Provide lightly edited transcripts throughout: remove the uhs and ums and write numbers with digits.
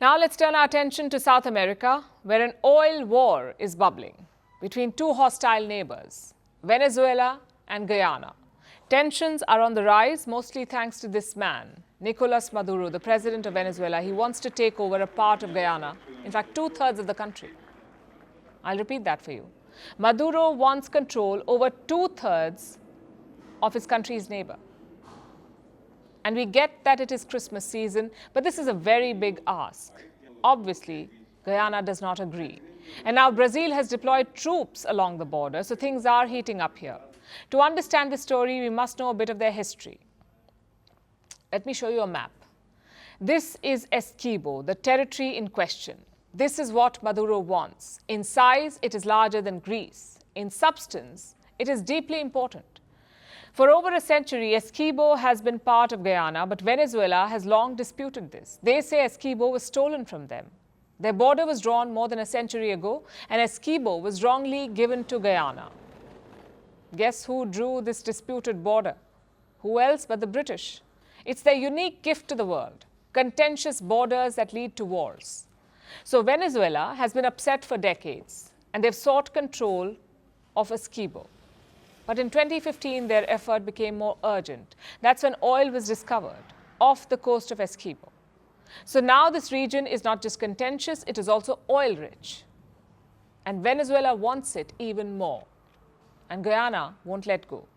Now let's turn our attention to South America, where an oil war is bubbling between two hostile neighbors, Venezuela and Guyana. Tensions are on the rise, mostly thanks to this man, Nicolas Maduro, the president of Venezuela. He wants to take over a part of Guyana, in fact, 2/3 of the country. I'll repeat that for you. Maduro wants control over 2/3 of his country's neighbor. And we get that it is Christmas season, but this is a very big ask. Obviously, Guyana does not agree. And now Brazil has deployed troops along the border, so things are heating up here. To understand this story, we must know a bit of their history. Let me show you a map. This is Essequibo, the territory in question. This is what Maduro wants. In size, it is larger than Greece. In substance, it is deeply important. For over a century, Essequibo has been part of Guyana, but Venezuela has long disputed this. They say Essequibo was stolen from them. Their border was drawn more than a century ago, and Essequibo was wrongly given to Guyana. Guess who drew this disputed border? Who else but the British? It's their unique gift to the world, contentious borders that lead to wars. So Venezuela has been upset for decades, and they've sought control of Essequibo. But in 2015, their effort became more urgent. That's when oil was discovered off the coast of Essequibo. So now this region is not just contentious, it is also oil-rich. And Venezuela wants it even more. And Guyana won't let go.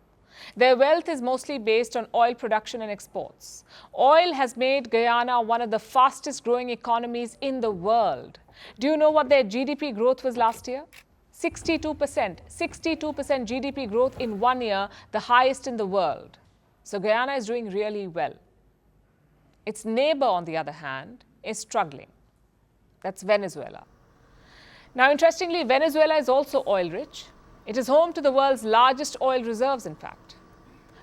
Their wealth is mostly based on oil production and exports. Oil has made Guyana one of the fastest growing economies in the world. Do you know what their GDP growth was last year? 62% GDP growth in 1 year, the highest in the world. So Guyana is doing really well. Its neighbor, on the other hand, is struggling. That's Venezuela. Now, interestingly, Venezuela is also oil-rich. It is home to the world's largest oil reserves, in fact.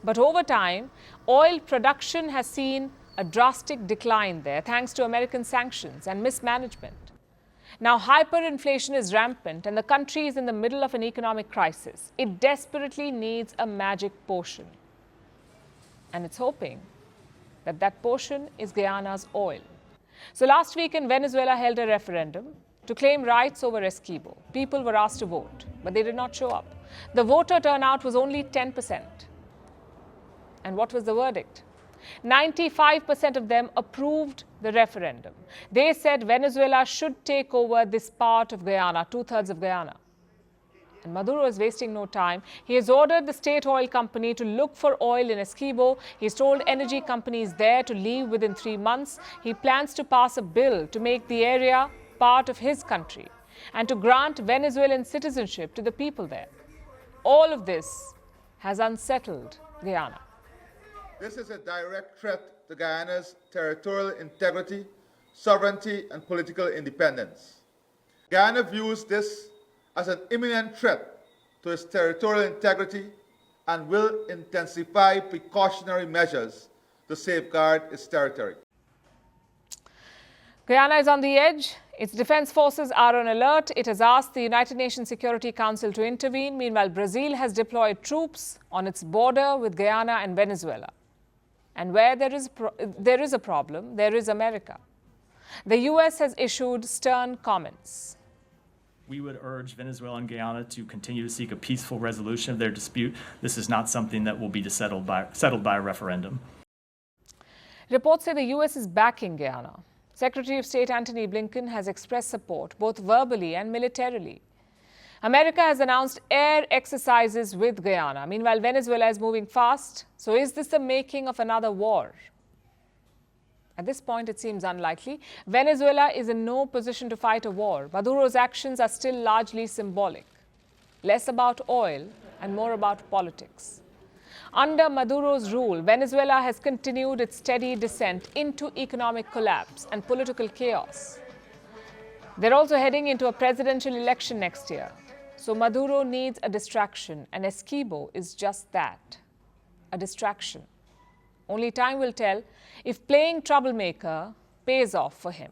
But over time, oil production has seen a drastic decline there, thanks to American sanctions and mismanagement. Now, hyperinflation is rampant, and the country is in the middle of an economic crisis. It desperately needs a magic potion. And it's hoping that that potion is Guyana's oil. So last weekend, Venezuela held a referendum to claim rights over Essequibo. People were asked to vote, but they did not show up. The voter turnout was only 10%. And what was the verdict? 95% of them approved the referendum. They said Venezuela should take over this part of Guyana, 2/3 of Guyana. And Maduro is wasting no time. He has ordered the state oil company to look for oil in Essequibo. He's told energy companies there to leave within 3 months. He plans to pass a bill to make the area part of his country and to grant Venezuelan citizenship to the people there. All of this has unsettled Guyana. This is a direct threat to Guyana's territorial integrity, sovereignty, and political independence. Guyana views this as an imminent threat to its territorial integrity and will intensify precautionary measures to safeguard its territory. Guyana is on the edge. Its defense forces are on alert. It has asked the United Nations Security Council to intervene. Meanwhile, Brazil has deployed troops on its border with Guyana and Venezuela. And where there is a problem, there is America. The U.S. has issued stern comments. We would urge Venezuela and Guyana to continue to seek a peaceful resolution of their dispute. This is not something that will be settled by a referendum. Reports say the U.S. is backing Guyana. Secretary of State Antony Blinken has expressed support, both verbally and militarily. America has announced air exercises with Guyana. Meanwhile, Venezuela is moving fast. So is this the making of another war? At this point, it seems unlikely. Venezuela is in no position to fight a war. Maduro's actions are still largely symbolic. Less about oil and more about politics. Under Maduro's rule, Venezuela has continued its steady descent into economic collapse and political chaos. They're also heading into a presidential election next year. So Maduro needs a distraction, and Essequibo is just that, a distraction. Only time will tell if playing troublemaker pays off for him.